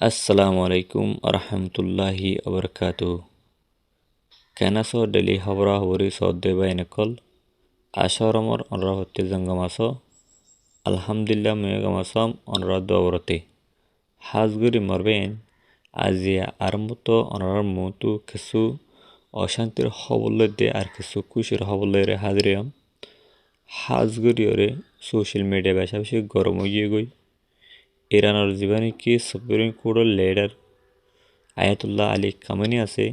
আসসালামু আলাইকুম আরহামতুল্লাহি আবরকাতু কেনাসো ডেলি হবরা হবরি সদ্দে বাইনকল আশারমর অনরাহত্তি জঙ্গমাস আলহামদুলিল্লাহ মেগামাসম অনরাদ্দ অবরতে হাজগুরি মরবেন আজিয়া আরমতো অনরার মুতু কিছু অশান্তির হবল্লে আর কিছু খুশির হবল্লে হাজরিয়াম হাজগুরিয়রে সোশ্যাল মিডিয়া বেশা বেশি গরম হয়ে গই ইরানের জীবনে কি সুপ্রিম কোর্টের লিডার আয়াতুল্লাহ আলী খামেনি আছে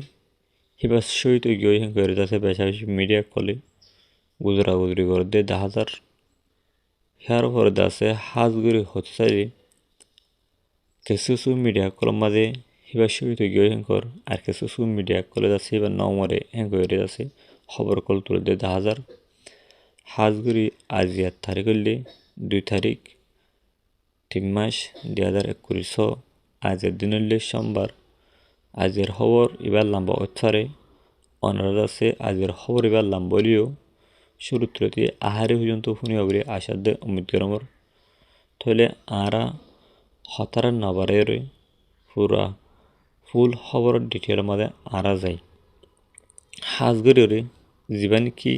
হিবা সহিত গিয়ে করে যাচ্ছে বেশা বেশি মিডিয়া কলে গুজরা গুজরি করে দে 10,000 হেয়ার পরে আছে হাজগুড়ি হতে চাইলে কিছু মিডিয়া কলম মাঝে হিবা সহিত গিয়ে কর আর কিছু মিডিয়া কলে যাচ্ছে হিবা নমরে করে যাচ্ছে খবর কল তুলে দে 10,000 হাজগুড়ি আজিয়ার তারিখ হইলে 2 তারিখ 3 মাস 2021 আজের দিন হইলে সোমবার আজের খবর এবার লম্বা উৎসারে অনারাজ আছে আজের খবর এবার লম্বা হলেও শুরুতে আহারে পর্যন্ত শুনি অবরে আসাদ উম্মিদ গরমর তাহলে আরা হতারা নবারের পুরা ফুল খবর ডিটেল মধ্যে আরা যায় হাজগরিওরে জীবান কি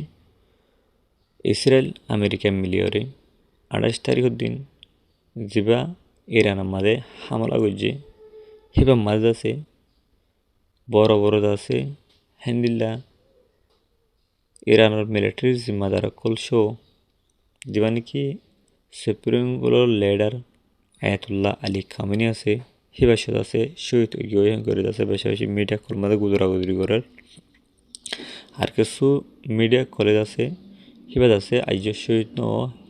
ইসরায়েল আমেরিকা মিলিয়রে 28 তারিখের দিন জিবা ইরানের মাঝে হামলা করছে হিবা মাঝে আছে বড় বড় আছে হেন্দিল্লা ইরানের মিলিটারি জিম্মাদার কলসো যেমন কি সুপ্রিমগুলোর লিডার আয়াতুল্লাহ আলী খামেনি আছে হিবাসত আছে শহীদ গিয়ে করে আছে বেশি বেশি মিডিয়া কলমাদে গুজরি করার আর কিছু মিডিয়া কলেজ আছে হিবাদ আছে আইজ শহীদ ন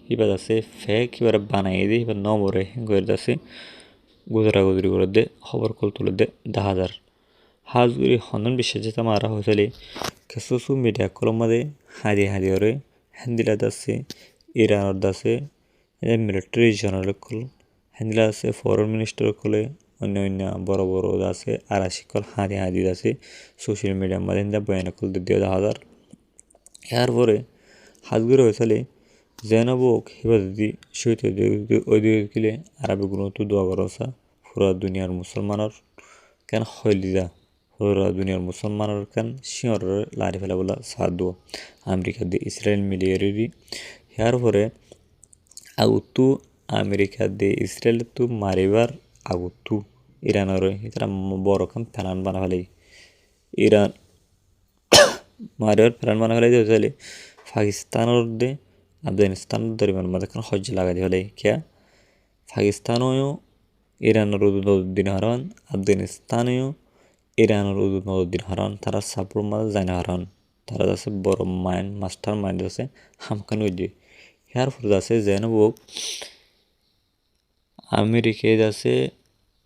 হিবাদ আছে ফেক হিবার বানাই দিয়ে হিবার নমরে করে আছে গুজরি করে দে খবর কল তুলে দে 10,000 হাজগুড়ি হন্দন বিশ্বাস যেতে মারা হয়েছিল কিছু মিডিয়া কলম মাঝে হাদি ওরে হ্যান্দিলাদ আছে ইরানের আছে মিলিটারি জেনারেল কল হ্যান্দিলা আছে ফরেন মিনিস্টার কলে অন্য বড় বড় আছে আর শিকল হাদি আছে সোশ্যাল মিডিয়ার মাঝে বয়ান কল দিয়ে 10,000 এরপরে হাজগুড়ি হয়েছিল জেনবক হিবা যদি সহিত ওই দিকে আরবি গুলো তো দোয়া করসা পুরা দুনিয়ার মুসলমানের কেন হইলিদা পুরা দুনিয়ার মুসলমানের কেন শিওর লারি ফেলা বলা সাদু আমেরিকা দিয়ে ইসরায়েল মিলিয়ারি ইয়ার পরে আগুতু আমেরিকা দিয়ে ইসরায়েল তো মারিবার আগুতু ইরানের তারা বড় কাম প্ল্যান বানা ফেলে ইরান মারিবার প্ল্যান বানা ফেলে দিয়ে পাকিস্তানের দে আফগানিস্তান দরিমান মাঝে এখন হজ্জ লাগাই ফেলে কিয়া পাকিস্তানও ইরানের উদ্দিন হারান আফগানিস্তানেও ইরানের উদ্দিন হারান তারা সাপুর মাঝে যায় না হারান তারা আছে বড় মাইন্ড মাস্টার মাইন্ড আছে হামকান উদ্দি ইয়ার ফলে আছে যেন বুক আমেরিকায় আছে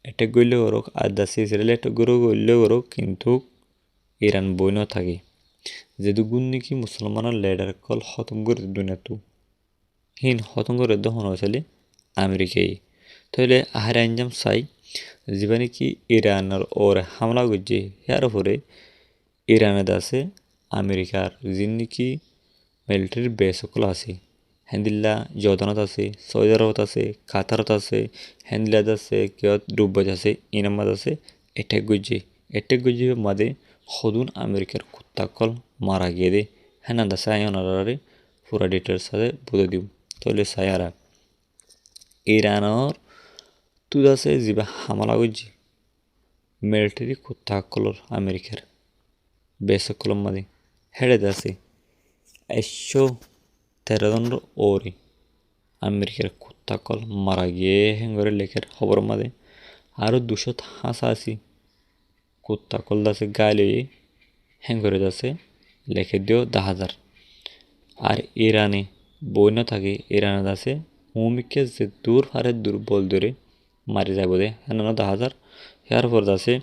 এটা গইলে করুক আর দাসে ইসরায়েল এটা গরু গইলে করুক কিন্তু ইরান বই না থাকে যেহেতু গুণ নাকি মুসলমানের লিডার কল খতম করে দুনিয়াতু হিন খতম করে দহন হয়েছিল আমেরিকায় তাহলে আহার আঞ্জাম চাই যেখানে কি ইরানের ওর হামলা করছে ইয়ার উপরে ইরানের আছে আমেরিকার যিনি নাকি মিলিটারির বেস সকল আছে হ্যান্দিল্লা জর্দানত আছে সৌদি আরবত আছে কাতারত আছে হ্যান্দিলাত আছে কিয়ত ডুব্বাজ আছে ইনামাদ আছে এটেক গুজি মাদে সদুন আমেরিকার কুত্তাকল মারা গিয়ে দে হ্যাঁ দা সাই ওনারে পুরা ডিটেলস সাথে বুঝে দিব তাহলে সায়ারা ইরানের তুদ আছে যিবা হামলা করছে মিলিটারি কুত্তাকলর আমেরিকার বেস কলম মাদে হেডে আছে 113 জনের ওরে আমেরিকার কুত্তাকল মারা গিয়ে হেঙ্গরে লেখের খবর মাদে আরও 285 কুত্তাকল দাসে গালে হেঙ্গরে দাসে লেখে দিও 10,000 আর ইরানে বই না থাকে ইরানে দাসে হুমিকে যে দূর হারে দুর্বল ধরে মারি যাব দে হেন 10,000 ইয়ার পর দাসে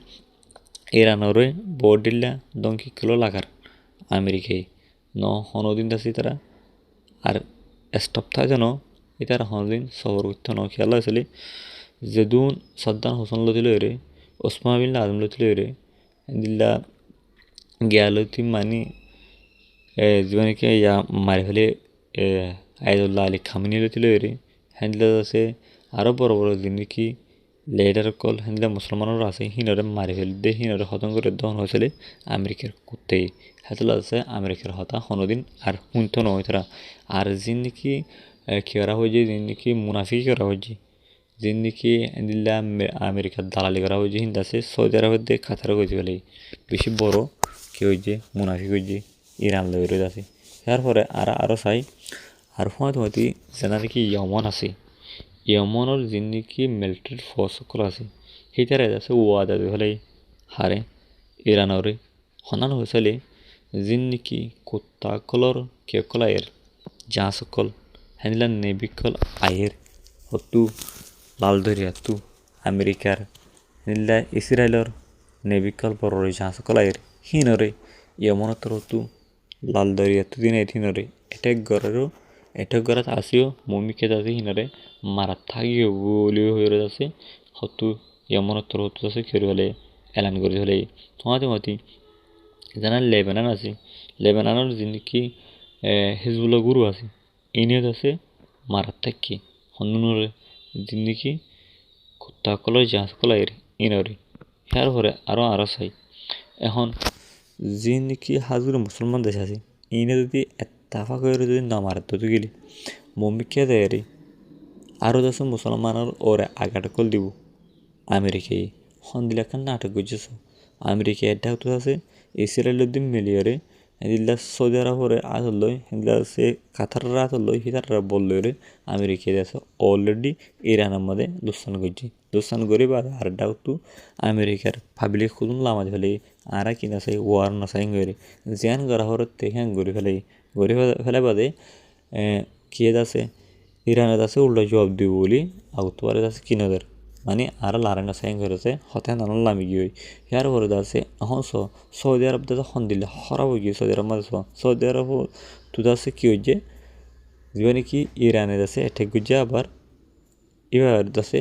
ইরানরে বডিল্লা দঙ্কি কিলো লাগার আমেরিকায় হনদিন দাসি তারা আর স্টপ থাকে যেন এটার হনদিন সবর করতে ন খেয়াল হয়েছিল যেদুন সাদ্দাম হোসেন লতিল রে ওসমান বিন লাদেন লতিল রে দিল্লা গিয়ালতি মানি জীবনকে ইয়া মারি ফেলে আয়াতুল্লাহ আলী খামেনি লতিল রে হ্যান্দিলা আছে আরও বড় বড় যিনি কি লেডার কল হিন্দা মুসলমানের আছে হিনরে মারি ফেল দে হিনরে হতন করে দহন হয়েছিল আমেরিকার কুত্তে হেতল আছে আমেরিকার হতা হনদিন আর হুন্ত নয় তারা আর জিন্দিকি খেরা হয়েছে জিন্দিকি মুনাফি করা হয়েছে জিন্দিকি দিল্লা আমেরিকার দালালি করা হয়েছে হিন্দা আছে সৌদি আরবের দিয়ে কাতারে হয়েছে বলে বেশি বড় কি হয়েছে মুনাফি হয়েছে ইরান লই রয়ে আছে তারপরে আরও চাই আর হয়তো যেনা নাকি ইয়মন আছে ইয়মনের জিন্দিকি মিলিটারি ফোর্স সকল আছে সেইটারে আছে ওয়াদা হলে হারে ইরানরে হনান হয়েছিলে জিন্দিকি কুত্তা কলর কে কলায়ের যা সকল হ্যান্ডলার নেবিকল আয়ের হতু লাল দরিয়া তু আমেরিকার হ্যান্ডলা ইসরায়েলর নেবিকল বড় যা সকল আয়ের হিনরে ইয়মনতর হতু লাল দরিয়া তু দিনে হিনরে এটেক গড়াত আসিও মমিকে যাতে হিনরে মারাত থাকিও বলিও হয়ে আছে হতু ইয়মনতর হতু আছে খেয়ে হলে এলান করে হলে তোমাতে জানা লেবানন আছে লেবাননের জিনিকি হিজবুল্লাহ গুরু আছে ইনিয়ত আছে মারাত থাকি হন্নুনরে জিনিকি কুত্তা কলর জাহাজ কলাইর ইনরে ইয়ার পরে আরো চাই এখন জিনিকি হাজুর মুসলমান দেশ আছে ইনে যদি এত্তাফা করে যদি না মারাত তো গেলি মমিকে দেয় আরও দেশ মুসলমানের ওরে আগাটা কল দিব আমেরিকায় হন্দিলাখান নাটক করছিস আমেরিকা এটা হতো আছে ইসরায়েলের দিন মিলিয়রে হিলা সৌদি আরবরে আসলই হিলা সে কাতাররা আসলই হিতাররা বললই রে আমেরিকা আছে অলরেডি ইরানের মধ্যে দুস্তান করছি দুস্তান করে বা আর ডাউটু আমেরিকার পাবলিক খুদুন লামাজ ফেলে আর কিনা চাই ওয়ার না চাই করে জ্যান গড়া হরতে হ্যাঁ গড়ি ফেলে বাদে কি আছে ইরানের আছে উল্টা জবাব দিব বলি আগুতোয়ারে আছে কিনাদের মানে আর লারেনা সাইন করেছে হতে নানান লামি গিয়ে ইয়ার পরে আছে এখন সৌদি আরব দাদা খন দিলে হরাব গিয়ে সৌদি আরব মাঝে সৌদি আরব তুই আছে কি হয়েছে যে নাকি ইরানের আছে এঠেক গুজে আবার এবার আছে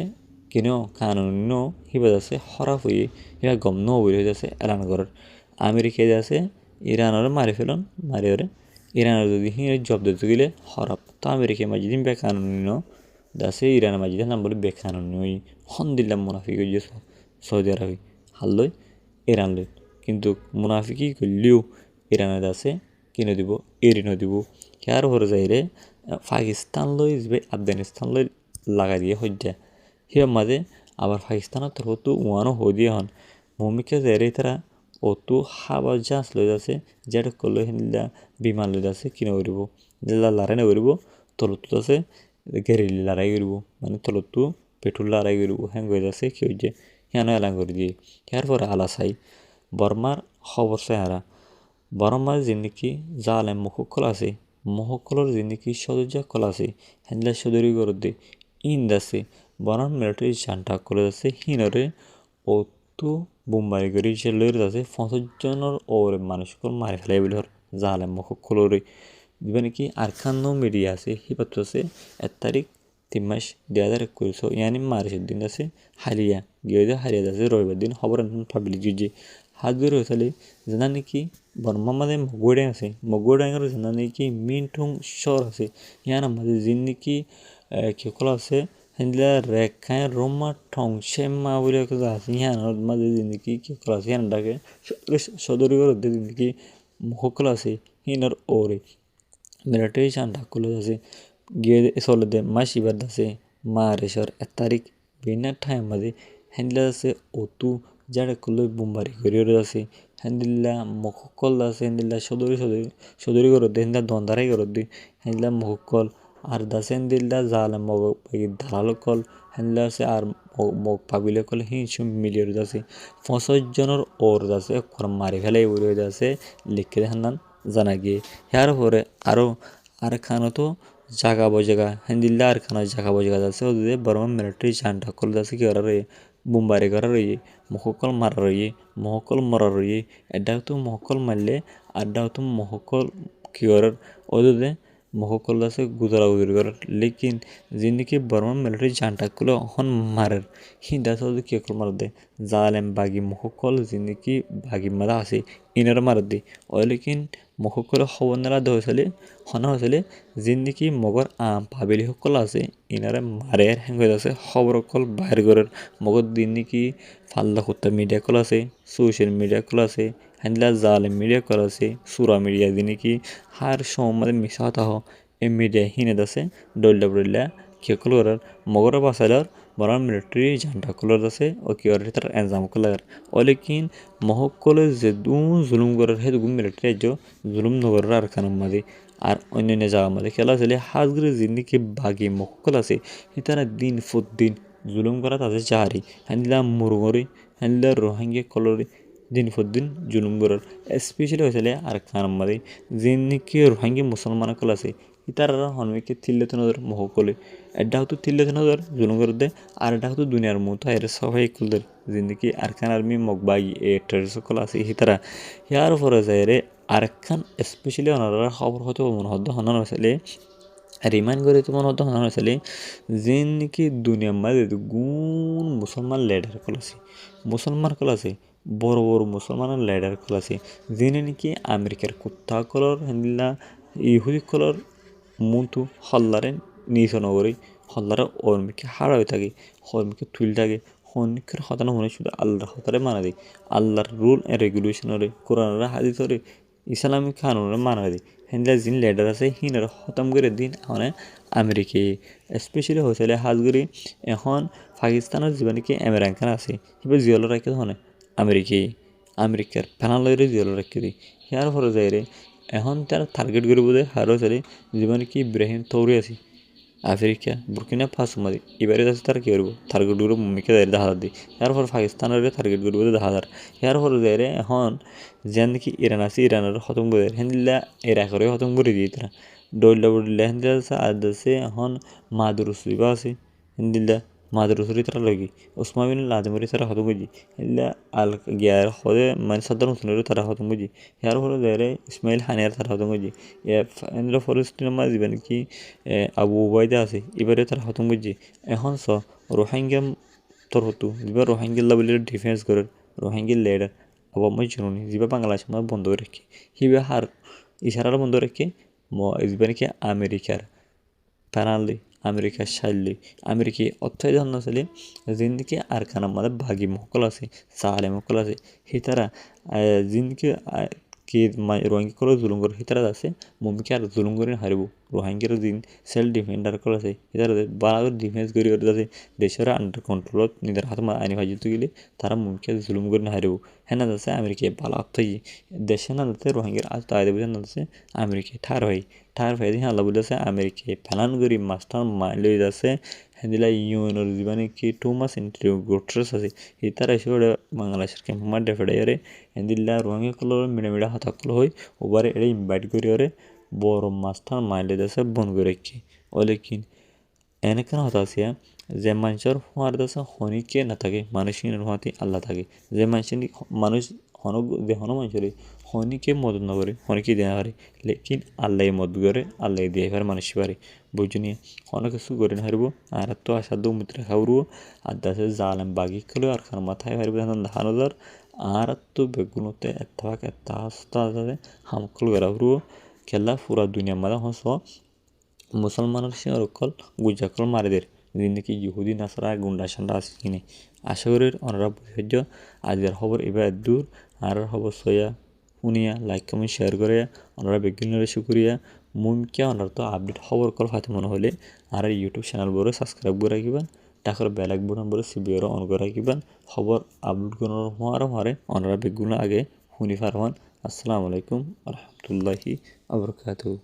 কিনো কানুন হিবাদ আছে হরাব হয়ে এবার গম ন বলে হয়ে যাচ্ছে এলান করার আমেরিকায় আছে ইরানের মারি ফেলন মারি ওরে ইরানের যদি জব দিতে গেলে হরাব তো আমেরিকায় মাঝে দিন বেকানুন দাসে ইরানের মাঝে নাম বলে বেকানুন ওই হন দিল্লাম মুনাফিক হয়ে সৌদি আরবে হাল্লই ইরান লই কিন্তু মুনাফিকি করলেও ইরানের দাসে কিনে দিব এরিনও দিব ইয়ার হরে যাইরে পাকিস্তান লই যে আফগানিস্তান লই লাগা দিয়ে হজ্জা হিয়ার মাঝে আবার পাকিস্তানের তরফতো ওয়ানও হয়ে দিয়ে হন মমিকে যাইরে তারা অতো হাবার জাহাজ লই যাচ্ছে যেটা করলো হিন্দা বিমান লই যাচ্ছে কিনে করিব যেটা লারাই না করিব তলত আছে গেরিলি লড়াই করিব মানে তলতো পেট্রোল লড়াই করিব হ্যাং হয়ে যাচ্ছে কি হচ্ছে হ্যাঁ এলান করে দিয়ে ইয়ার পরে আলা চাই বর্মার খবর চাই বর্মার জিন্দিকি জালে মহকল আছে মহকলর জিন্দিকি সদর্যা কল আছে হ্যান্ডলা সদরি করতে ইন্দ আছে বনার মিলিটারি জানটা করে যাচ্ছে হিনরে অতো বোম্বাই করে সে লইরে যাচ্ছে 50 জনের ওরে মানুষকে মারি ফেলাই বলে জালে মহকলরে মানে কি আর খানো মিডিয়া আছে হিপাত আছে 1 তারিখ 3 মাস 2021 ইয়ানি মার্চের দিন আছে হারিয়া গিয়ে হারিয়া যাচ্ছে রবিবার দিন খবর পাবলিক যে হাত বের হয়েছে জানা নাকি বর্মা মাঝে মগুড়ে আছে মগুড়াঙ্গার জানা নাকি মিনটুং শহর আছে ইয়ার মাঝে জিন নাকি কি কলা আছে হিন্দলা রেখায় রোমা ঠং শেমা বলে কথা আছে ইয়ার মাঝে জিন নাকি কি কলা আছে ইয়ার ডাকে সদরি করে দিন নাকি মহকল আছে হিনার ওরে মিলিটারি চান ঢাকুলো আছে গিয়ে চলে দে মাসিবার আছে মারেশ্বর 1 তারিখ বিনা ঠাই মাঝে হ্যান্ডলা আছে অতু যারা করলো বোম্বারি করিয়ে আছে হ্যান্দিল্লা মকল আছে হ্যান্দিল্লা সদরি করো দে হ্যান্দিল্লা দন্দারাই করো দি হ্যান্দিল্লা মকল আর দাসে হ্যান্দিল্লা জালে মগ ধারালো কল হ্যান্দিল্লা আছে আর মগ পাবিলে কল হিংসু মিলিয়ে আছে 50 জনের ওর আছে মারি ফেলাই উড়ে আছে লিখে দেখান জানা গিয়ে ইয়ার পরে আর খানো তো জাগা বজাগা হ্যান্দিল্লা আর খানা জাগা বজাগা আছে ওদের বর্মা মিলিটারি জানটা করলে আছে কি ওরা রয়ে বোম্বারি করা রয়ে মহকল মারা রয়ে মহকল মরা রয়ে এটাও তো মহকল মারলে আড্ডাও তো মহকল কি করার ওদের মহকল আছে গুজরা গুজরি করার লেকিন যিনিকি বর্মন মিলিটারি জানটাকুলো হন মারের হিন্দা সহজে কি কল মার দে জালেম বাগি মহকল যিনিকি বাগি মারা আছে ইনার মার দে ও লেকিন মহকল খবর নালা হয়েছিলে হনা হয়েছিলে যিনিকি মগর পাবিলি সকল আছে ইনারে মারের হ্যাঙ্গ আছে খবর কল বাইর করার মগর দিন নাকি ফাল্লা কুত্তা মিডিয়া কল আছে সোশ্যাল মিডিয়া কল আছে হ্যান্ডলা জালেম মিডিয়া কল আছে সুরা মিডিয়া যিনিকি হার সময় মিশা হতা হ এই মিডিয়া হিনে দাসে ডল্লা বল্লা কি করার মগর বাসালার বড় মিলিটারি ঝান্ডা কলার আছে ও কি আর তার এনজাম কলার অলেকিন মহকলে যে দু জুলুম করার হে দুগুম মিলিটারি যে জুলুম নগরের আর কানাম মাঝে আর অন্যান্য জায়গা মাঝে খেলা চলে হাজগরে জিন্দিকে বাগি মহকল আছে তারা দিন দিন জুলুম করা তাদের চাহারি হ্যান্দিলা মুরগরি হ্যান্দিলা রোহাঙ্গি কলরি দিন দিন জুলুম করার স্পেশালি হয়েছিল আর কানাম মাঝে যিনিকি রোহাঙ্গি মুসলমান কল আছে ইতারা হনমিকে তিল্লে নজর মহকলে এটা হতো তিল্লে নজর জুলুম করে দে আর এটা হতো দুনিয়ার মতো এর সবাই কুলদের জিন্দিকি আরকান আর্মি মগবাই এ সকল আছে হিতারা ইয়ার পরে যায় রে আরকান স্পেশালি ওনারা খবর হয়তো মনে হতো হনান হয়েছিল রিমাইন্ড করে তো মনে হতো হনান হয়েছিল যিনিকি দুনিয়ার মাঝে গুণ মুসলমান লেডার কল আছে মুসলমান কল আছে বড় বড় মুসলমানের লেডার কল আছে যিনি নাকি আমেরিকার কুত্তা কলর হেন্দিলা ইহুদি কলর মুন্তু হল্লারে নিচ নগরী হল্লারে অর্মিকে হারা হয়ে থাকে হর্মিকে তুল থাকে হনিকের হতানো মনে শুধু আল্লাহর হতারে মানা দেয় আল্লাহর রুল এন্ড রেগুলেশনরে কোরআনের হাদিসরে ইসলামিক কানুনের মানা দেয় হেন্দিলা যিনি লেডার আছে হিনার খতম করে দিন মানে আমেরিকা স্পেশালি হয়েছিল হাজগুড়ি এখন পাকিস্তানের জীবনে আমেরিকান আছে এবার জিয়ল রাখে হনে আমেরিকার প্যানালয়রে জিয়ল রাখে দিই ইয়ার ফলে যাই রে এখন তার টার্গেট কৰিব যে হারো চালি জীবনে কি ইব্রাহিম তৌরি আছে আফ্রিকা বুর্কিনা ফাসো মাদি এবারে আছে তার কি করবো টার্গেট গ্রুপ মুমিকে যাই দেখা দি ইয়ার পর পাকিস্তানের টার্গেট গ্রুপ দেখা যার ইয়ার পর যাই রে এখন যেন নাকি ইরান আছে ইরানের খতম করে হেন্দিল্লা ইরাকেরও খতম করে দিয়ে তারা ডইল্লা বড্লা হেন্দিল্লা আছে আর আছে এখন মাদুরুস দিবা আছে হেন্দিল্লা মাদুরুসরি তারা লগি ওসমা বিন লাদেমরি তারা খতম করে হেন্দিল্লা আল গিয়ার হদে মানে সাদ্দাম হুসেনেরও তারা খতম করে ইয়ার পরে যাই রে ইসমাইল হানিয়ার তারা খতম করে হেন্দিল্লা ফরেস্টের মাঝ দিবেন কি আবু উবাইদা আছে এবারে তারা খতম করছে এখন রোহিঙ্গা তোর হতো যিবা রোহিঙ্গিল্লা বলে ডিফেন্স করে রোহিঙ্গির লেডার আবার মই চিনুনি যিবা বাংলাদেশ আমার বন্ধ করে রাখি সিবা হার ইশারার বন্ধ রাখি যিবা নাকি আমেরিকার প্যানালি আমেরিকার সাইলি আমেরিকি অর্থাৎ ধন্য ছেলে যিনদিকে আর কানার মাঝে ভাগি মহকল আছে সাহালে মহকল আছে হিতারা যিনকে কি রোহিঙ্গি করে জুলুম করে হিতারা আছে মমিকে আর জুলুম করে হারিব রোহিঙ্গির দিন সেলফ ডিফেন্ডার কল আছে হিতারা বারাগর ডিফেন্স করে যাতে দেশের আন্ডার কন্ট্রোলত নিজের হাতে আইনি ভাজিত গেলে তারা মমিকে জুলুম করে হারিব হ্যাঁ না যাচ্ছে আমেরিকায় ভালো অর্থই দেশে না যাতে রোহিঙ্গির আজ তাই দেবে না যাচ্ছে আমেরিকায় ঠার ভাই দিয়ে আল্লাহ বলেছে আমেরিকায় ফেলান করি মাস্টার মাইল যাচ্ছে হ্যাঁ ইউএনর জীবনে কি 2 মাস ইন্টারভিউ আছে হিতারা এসে বাংলাদেশের ক্যাম্পার ডেফেডাইরে হেন্দিল্লা রোহিঙ্গা কলর মিডা হতাকল হই ওবারে এটা ইনভাইট করি ওরে বড় মাস্টার মাইলেজ আছে বন করে রাখি অলেকিন এনেকেন হতা আছে যে মানুষের হওয়ার দাসে হনিকে না থাকে মানুষের হওয়াতে আল্লাহ থাকে যে মানুষ যে হন মানুষের হনিকে মদত না করে হনিকে দেওয়া পারে লেকিন আল্লাহ মদত করে আল্লাহ দিয়ে পারে মানুষ পারে বুঝুনি অনেক কিছু করে না হারবো আর তো আসাধ্য মিত্র খাওয়ারবো আর দাসে জালেম বাগি খেলো আর খান মাথায় হারবে ধান হাজার আর তো বেগুনতে একটা আস্তা হামকল গেরাবরু খেলা পুরা দুনিয়া মাদা হস মুসলমানের সিংহরকল গুজাকল মারিদের যিনি ইহুদি নাসারা গুন্ডা সান্ডা আছে কিনে আশা করি ওনারা বুঝাইজ আজকের খবর এবার দূর আর খবর সয়া শুনিয়া লাইক কমেন্ট শেয়ার করে ওনারা বেগুনের শুক্রিয়া মুমকে ওনারা তো আপডেট খবর কল হয়তো মনে হলে আর ইউটিউব চ্যানেল বড় সাবস্ক্রাইব করে রাখিবেন টাকার বেলাক বুটান বলে সিবিআর অন করে রাখিবেন খবর আপলোড করার হওয়ারে ওনারা বেগুন আগে শুনি পারবেন আসসালামু আলাইকুম রহমতুল্লাহি আবরকাতুহু